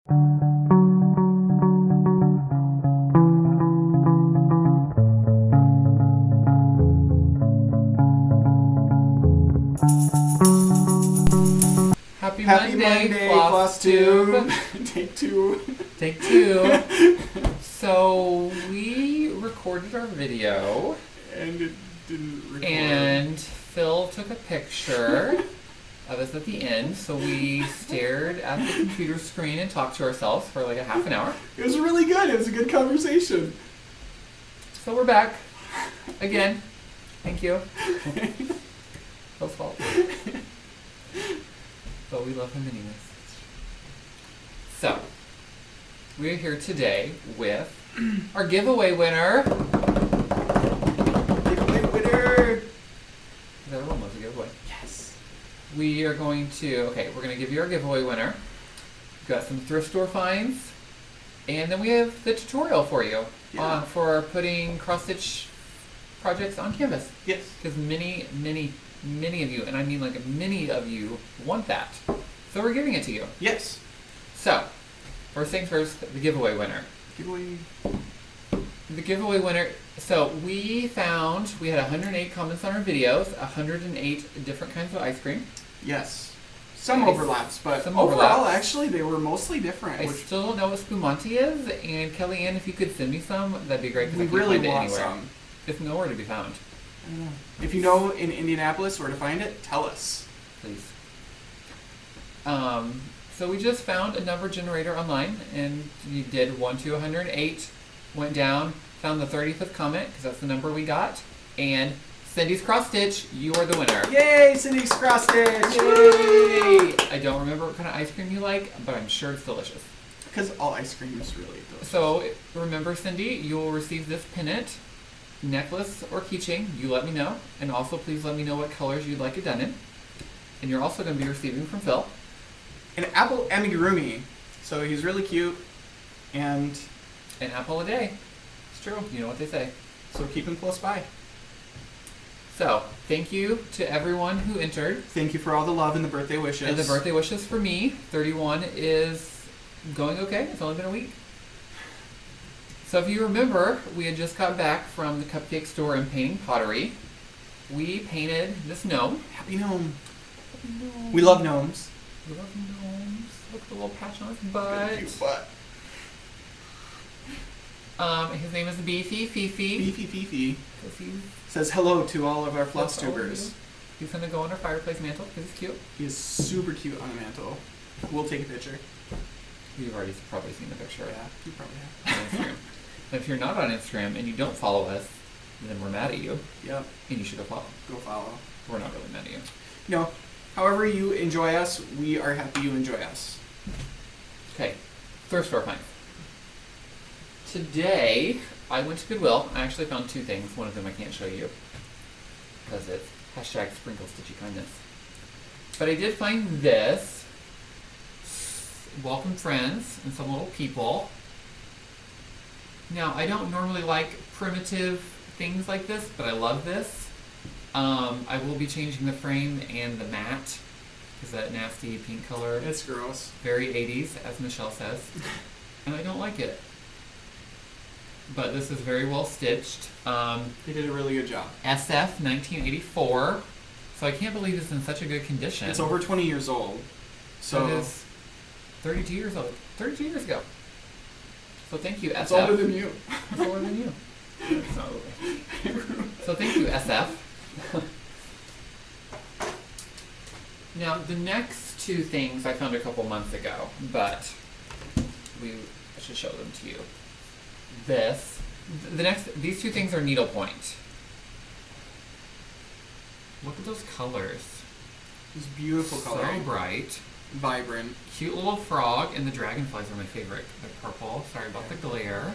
Happy Monday, Flosstube. Take two. Take two. So we recorded our video. And it didn't record. And Phil took a picture of us at the end. So we stared at the computer screen and talked to ourselves for like a half an hour. It was really good. It was a good conversation. So we're back. Again. Thank you. Phil's fault. But we love him anyways. So, we're here today with our giveaway winner. Giveaway winner! Everyone loves a giveaway. Yes. We're going to give you our giveaway winner. We've got some thrift store finds. And then we have the tutorial for you for putting cross-stitch projects on canvas. Yes. Because many of you, and I mean like many of you, want that. So we're giving it to you. Yes. So, first things first, the giveaway winner. The giveaway winner, so we had 108 comments on our videos, 108 different kinds of ice cream. Yes. Some overlaps, but overall, overall, actually, they were mostly different. I still don't know what Spumante is, and Kellyanne, if you could send me some, that'd be great, because I can't really find it want anywhere. some. It's nowhere to be found. I don't know. If you know in Indianapolis where to find it, tell us. Please. So we just found a number generator online, and you did 1 to 108, went down, found the 35th comment, because that's the number we got, and Cindy's Cross Stitch, you are the winner. Yay, Cindy's Cross Stitch! Yay! I don't remember what kind of ice cream you like, but I'm sure it's delicious. Because all ice cream is really delicious. So remember, Cindy, you will receive this pennant, necklace, or keychain. You let me know, and also please let me know what colors you'd like it done in. And you're also going to be receiving from Phil an apple amigurumi. So he's really cute, and an apple a day. It's true. You know what they say. So keep him close by. So thank you to everyone who entered. Thank you for all the love and the birthday wishes. And the birthday wishes for me. 31 is going okay. It's only been a week. So if you remember, we had just got back from the cupcake store and painting pottery. We painted this gnome. Happy gnome. We love gnomes. We love gnomes. Look at the little patch on his butt. Cute butt. His name is Beefy Fifi. Beefy Fifi. Says hello to all of our Flosstubers. He's going to go on our fireplace mantle because he's cute. He is super cute on the mantle. We'll take a picture. You've already probably seen the picture. Yeah, you probably have. On Instagram. If you're not on Instagram and you don't follow us, then we're mad at you. Yep. And you should go follow. Go follow. We're not really mad at you. No. However you enjoy us, we are happy you enjoy us. Okay. Thrift store finds. Today, I went to Goodwill. I actually found two things. One of them I can't show you because it's #sprinkle stitchy kindness. But I did find this. Welcome friends and some little people. Now, I don't normally like primitive things like this, but I love this. I will be changing the frame and the mat because that nasty pink color. It's gross. Very 80s, as Michelle says. And I don't like it. But this is very well stitched. They did a really good job. SF 1984. So I can't believe it's in such a good condition. It's over 20 years old. So it is 32 years old. 32 years ago. So thank you, SF. It's older than you. It's older than you. So thank you, SF. Now, the next two things I found a couple months ago, but I should show them to you. These two things are needlepoint. Look at those colors. It's beautiful color. So bright. Vibrant. Cute little frog, and the dragonflies are my favorite. They're purple. Sorry about the glare.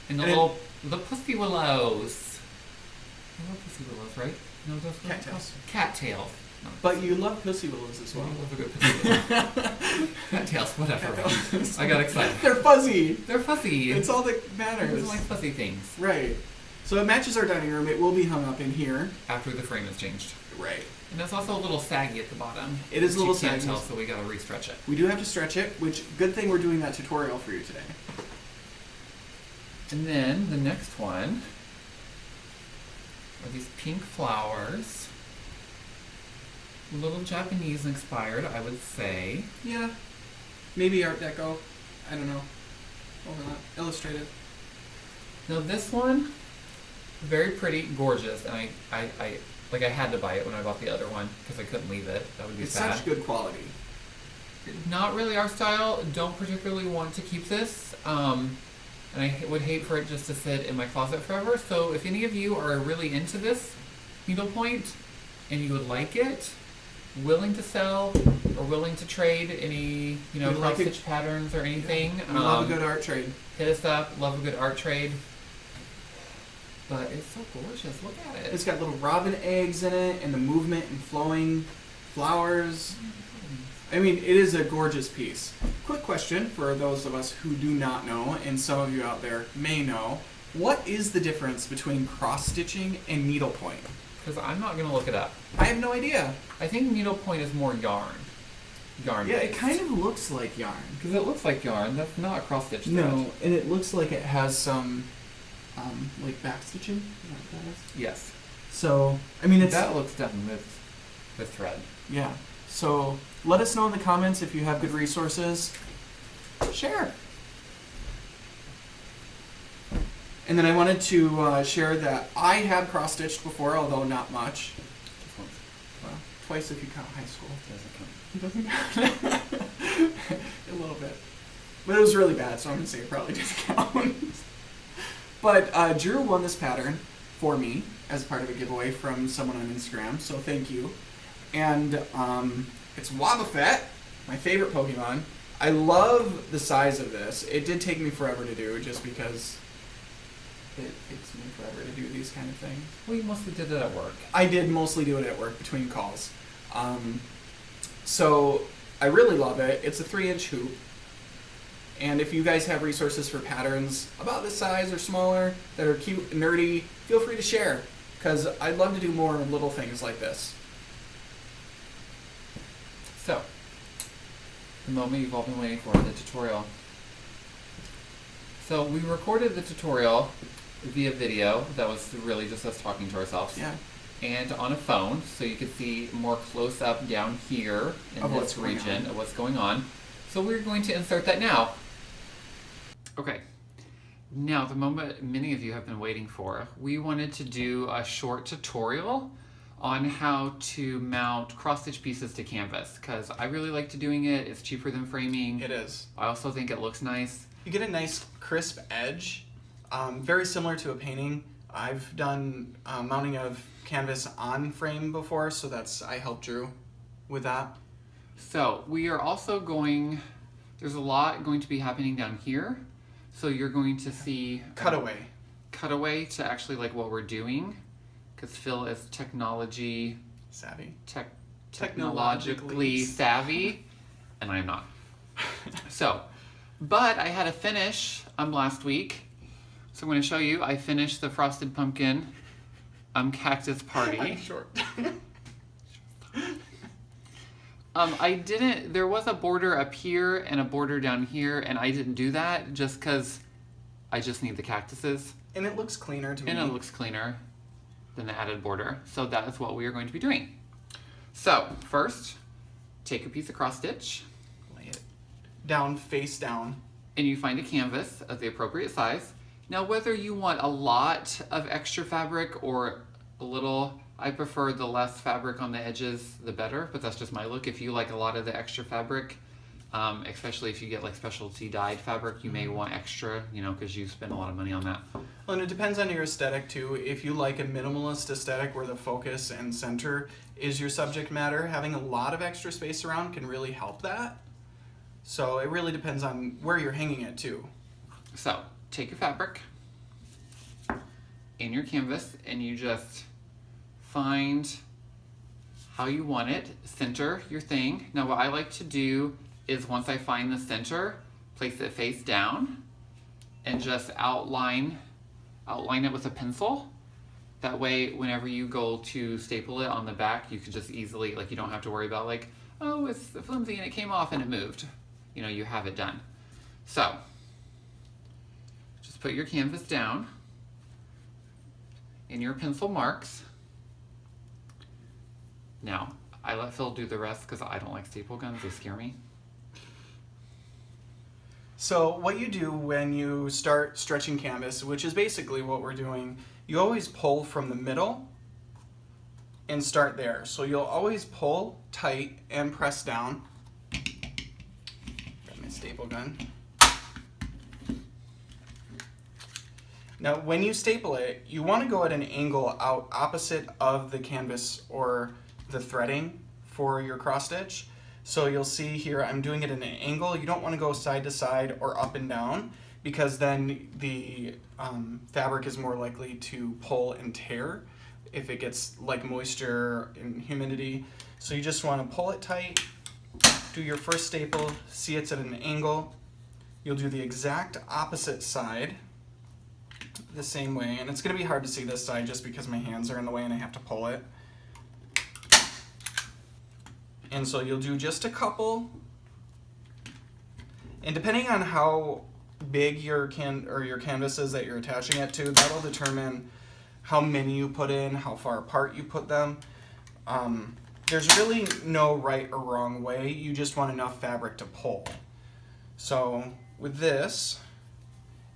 And the pussy willows. I love pussy willows, right? No, those cattails. Cattails. No. But you love pussy willows as well. I love a good pussy willow. Cattails, whatever. I got excited. They're fuzzy. They're fuzzy. It's all that matters. Who doesn't like fuzzy things? Right. So it matches our dining room. It will be hung up in here. After the frame is changed. Right. And it's also a little saggy at the bottom. It is a little You can't saggy. tell, so we gotta re-stretch it. We do have to stretch it, which, good thing we're doing that tutorial for you today. And then the next one are these pink flowers. A little Japanese inspired, I would say. Yeah. Maybe Art Deco. I don't know. Overlap. Illustrated. Now this one, very pretty, gorgeous, and I had to buy it when I bought the other one because I couldn't leave it. That would be It's sad. such good quality. Not really our style. Don't particularly want to keep this. And I would hate for it just to sit in my closet forever. So if any of you are really into this needlepoint and you would like it, willing to sell or willing to trade any, cross stitch patterns or anything, We love a good art trade. hit us up. Love a good art trade. But it's so gorgeous. Look at it. It's got little robin eggs in it and the movement and flowing flowers. I mean, it is a gorgeous piece. Quick question for those of us who do not know, and some of you out there may know, what is the difference between cross-stitching and needlepoint? Because I'm not going to look it up. I have no idea. I think needlepoint is more yarn. Yarn. Yeah, it kind of looks like yarn. Because it looks like yarn. That's not cross stitch. No, and it looks like it has some, like back stitching. Is that what that is? Yes. So, I mean, it's That looks done with thread. yeah. So let us know in the comments if you have good resources. Share. And then I wanted to share that I have cross stitched before, although not much. Just once. Well, twice if you count high school. Doesn't count. It doesn't count. A little bit. But it was really bad, so I'm going to say it probably doesn't count. But Drew won this pattern for me as part of a giveaway from someone on Instagram, so thank you. And it's Wobbuffet, my favorite Pokemon. I love the size of this. It did take me forever to do, just because it takes me forever to do these kind of things. Well, you mostly did it at work. I did mostly do it at work between calls. So I really love it. It's a 3-inch hoop. And if you guys have resources for patterns about this size or smaller that are cute and nerdy, feel free to share, because I'd love to do more little things like this. So, the moment you've all been waiting for, the tutorial. So we recorded the tutorial via video. That was really just us talking to ourselves. Yeah. And on a phone, so you could see more close up down here in Of this what's going region on. of what's going on. So we're going to insert that now. Okay. Now, the moment many of you have been waiting for, we wanted to do a short tutorial on how to mount cross-stitch pieces to canvas, because I really like doing it. It's cheaper than framing. It is. I also think it looks nice. You get a nice crisp edge, very similar to a painting. I've done mounting of canvas on frame before, so I helped Drew with that. So we are also there's a lot going to be happening down here. So you're going to see cutaway to actually like what we're doing, because Phil is technologically savvy, and I'm not. So, but I had a finish last week, so I'm going to show you. I finished the frosted pumpkin cactus party. I'm short. There was a border up here and a border down here, and I didn't do that just because I just need the cactuses. And it looks cleaner to me. And it looks cleaner than the added border. So that is what we are going to be doing. So first, take a piece of cross stitch. Lay it down, face down. And you find a canvas of the appropriate size. Now, whether you want a lot of extra fabric or a little, I prefer the less fabric on the edges, the better, but that's just my look. If you like a lot of the extra fabric, especially if you get like specialty dyed fabric, you may want extra, because you spend a lot of money on that. Well, and it depends on your aesthetic too. If you like a minimalist aesthetic where the focus and center is your subject matter, having a lot of extra space around can really help that. So it really depends on where you're hanging it too. So take your fabric in your canvas and you just find how you want it, center your thing. Now what I like to do is once I find the center, place it face down and just outline it with a pencil That way, whenever you go to staple it on the back, you can just easily, like, you don't have to worry about, like, oh, it's flimsy and it came off and it moved. You know, you have it done. So, just put your canvas down in your pencil marks. Now, I let Phil do the rest because I don't like staple guns, they scare me. So what you do when you start stretching canvas, which is basically what we're doing, you always pull from the middle and start there. So you'll always pull tight and press down. Got my staple gun. Now when you staple it, you want to go at an angle out opposite of the canvas or the threading for your cross stitch. So you'll see here I'm doing it at an angle. You don't want to go side to side or up and down because then the fabric is more likely to pull and tear if it gets like moisture and humidity. So you just want to pull it tight, do your first staple, see it's at an angle. You'll do the exact opposite side the same way, and it's going to be hard to see this side just because my hands are in the way and I have to pull it. And so you'll do just a couple, and depending on how big your canvas is that you're attaching it to, that'll determine how many you put in, how far apart you put them. There's really no right or wrong way, you just want enough fabric to pull. So with this,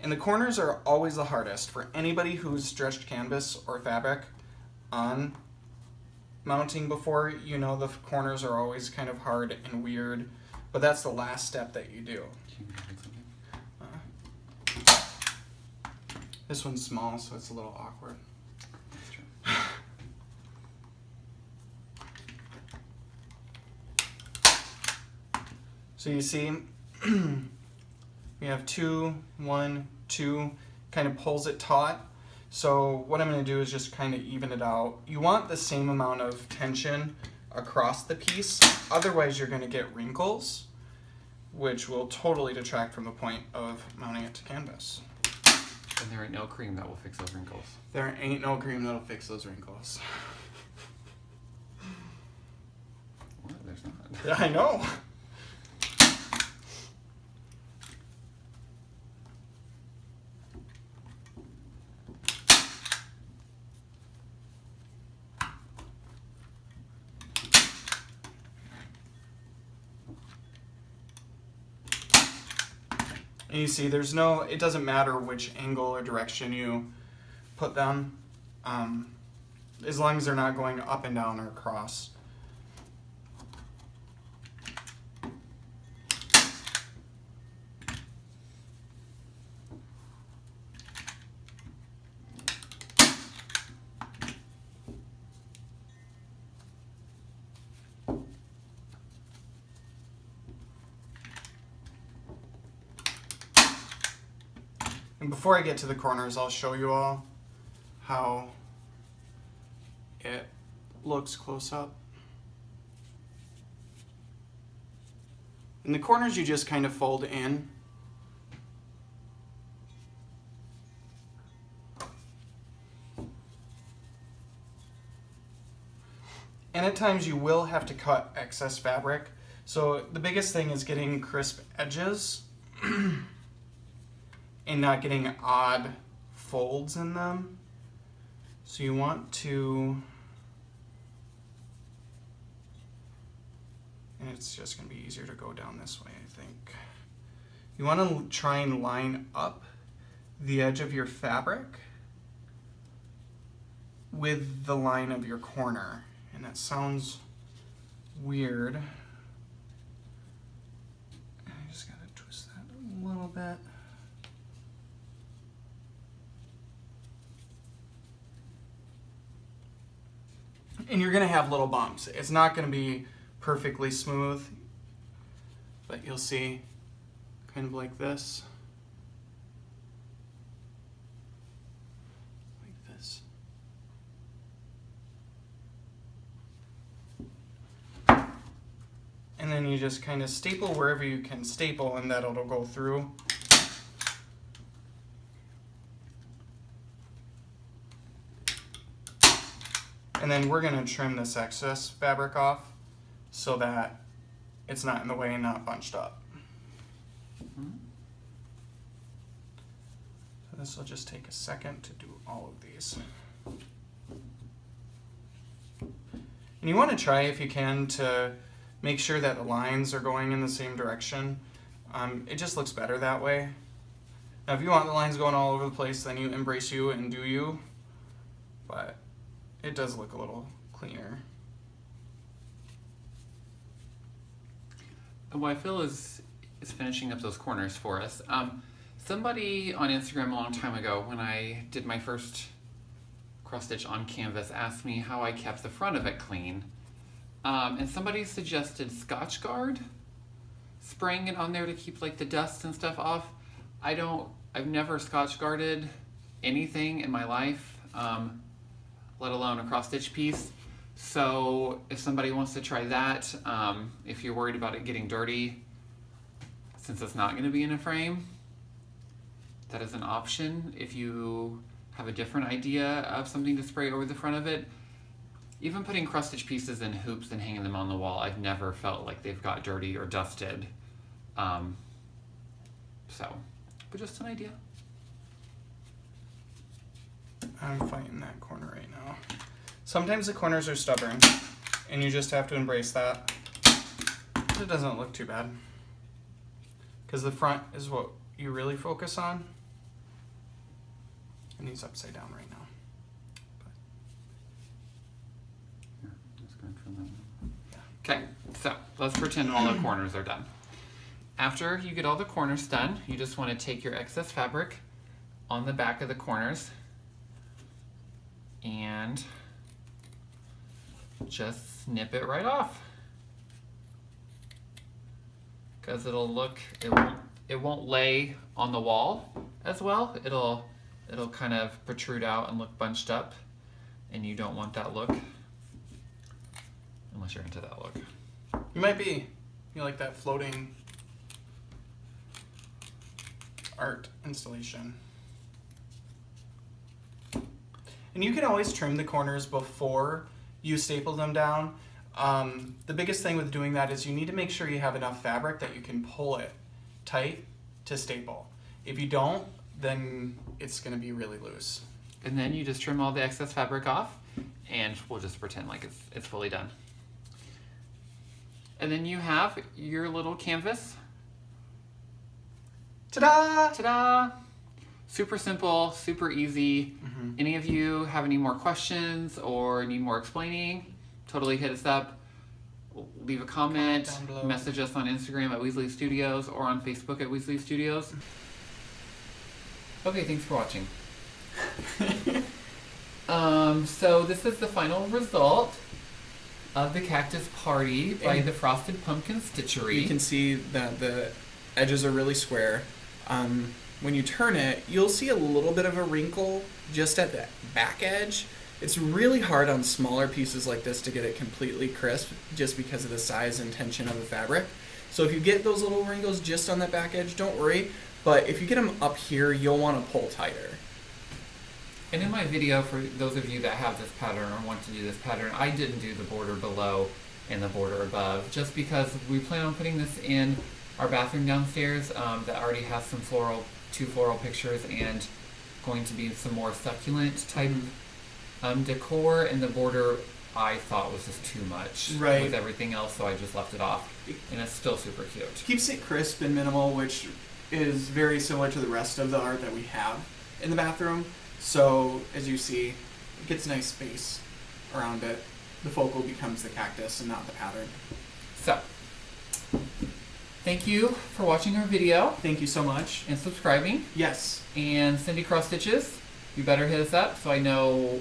and the corners are always the hardest for anybody who's stretched canvas or fabric on mounting before. You know the corners are always kind of hard and weird, but that's the last step that you do. This one's small, so it's a little awkward. So you see, we have 2, 1, 2, kind of pulls it taut. So what I'm going to do is just kind of even it out. You want the same amount of tension across the piece, otherwise you're going to get wrinkles, which will totally detract from the point of mounting it to canvas. And there ain't no cream that will fix those wrinkles. There ain't no cream that'll fix those wrinkles. What? There's not. Yeah, I know. And you see, it doesn't matter which angle or direction you put them, as long as they're not going up and down or across. And before I get to the corners, I'll show you all how it looks close up. In the corners, you just kind of fold in. And at times you will have to cut excess fabric. So the biggest thing is getting crisp edges and not getting odd folds in them. So you want to, and it's just going to be easier to go down this way, I think. You want to try and line up the edge of your fabric with the line of your corner. And that sounds weird. I just got to twist that a little bit. And you're going to have little bumps. It's not going to be perfectly smooth, but you'll see kind of like this. Like this. And then you just kind of staple wherever you can staple, and that'll go through. And then we're going to trim this excess fabric off so that it's not in the way and not bunched up. So this will just take a second to do all of these. And you want to try, if you can, to make sure that the lines are going in the same direction. It just looks better that way. Now, if you want the lines going all over the place, then you embrace you and do you. But it does look a little cleaner. What Phil is finishing up those corners for us. Somebody on Instagram a long time ago, when I did my first cross stitch on canvas, asked me how I kept the front of it clean. And somebody suggested Scotch Guard, spraying it on there to keep like the dust and stuff off. I've never Scotch guarded anything in my life, let alone a cross stitch piece. So if somebody wants to try that, if you're worried about it getting dirty, since it's not going to be in a frame, that is an option. If you have a different idea of something to spray over the front of it, even putting cross stitch pieces in hoops and hanging them on the wall, I've never felt like they've got dirty or dusted. But just an idea. I'm fighting that corner right now. Sometimes the corners are stubborn, and you just have to embrace that. It doesn't look too bad, because the front is what you really focus on. And he's upside down right now. Okay, so let's pretend all the corners are done. After you get all the corners done, you just want to take your excess fabric on the back of the corners and just snip it right off. Because it won't lay on the wall as well. It'll kind of protrude out and look bunched up, and you don't want that look. Unless you're into that look. You might be. You like that floating art installation. And you can always trim the corners before you staple them down. The biggest thing with doing that is you need to make sure you have enough fabric that you can pull it tight to staple. If you don't, then it's going to be really loose. And then you just trim all the excess fabric off, and we'll just pretend like it's fully done. And then you have your little canvas. Ta-da! Ta-da! Super simple, super easy. Any of you have any more questions or need more explaining, totally hit us up. Leave a comment, down below. message us on Instagram at Weasley Studios or on Facebook at Weasley Studios. Okay, thanks for watching. So this is the final result of the Cactus Party by the Frosted Pumpkin Stitchery. You can see that the edges are really square. When you turn it, you'll see a little bit of a wrinkle just at the back edge. It's really hard on smaller pieces like this to get it completely crisp just because of the size and tension of the fabric. So if you get those little wrinkles just on the back edge, don't worry. But if you get them up here, you'll want to pull tighter. And in my video, for those of you that have this pattern or want to do this pattern, I didn't do the border below and the border above, just because we plan on putting this in our bathroom downstairs that already has some two floral pictures and going to be some more succulent type decor, and the border I thought was just too much with everything else, so I just left it off, and it's still super cute. Keeps it crisp and minimal, which is very similar to the rest of the art that we have in the bathroom. So as you see, it gets nice space around it. The focal becomes the cactus and not the pattern. So, thank you for watching our video Thank you so much. and subscribing. Yes. And Cindy Cross Stitches, you better hit us up so I know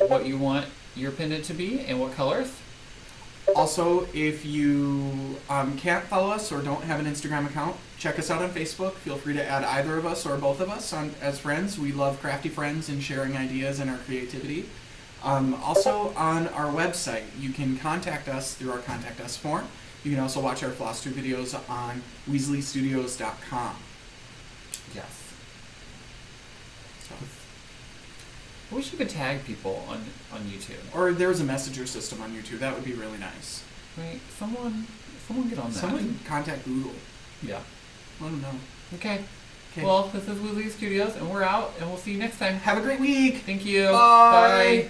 what you want your pendant to be and what colors. Also, if you can't follow us or don't have an Instagram account, check us out on Facebook. Feel free to add either of us or both of us as friends. We love crafty friends and sharing ideas and our creativity. Also, on our website, you can contact us through our Contact Us form. You can also watch our Flosstube videos on weasleystudios.com. Yes. So, I wish you could tag people on YouTube. Or there was a messenger system on YouTube. That would be really nice. Right? Someone get on that. Someone contact Google. Yeah. Let them know. Okay. Okay. Well, this is Weasley Studios, and we're out, and we'll see you next time. Have a great week. Thank you. Bye. Bye.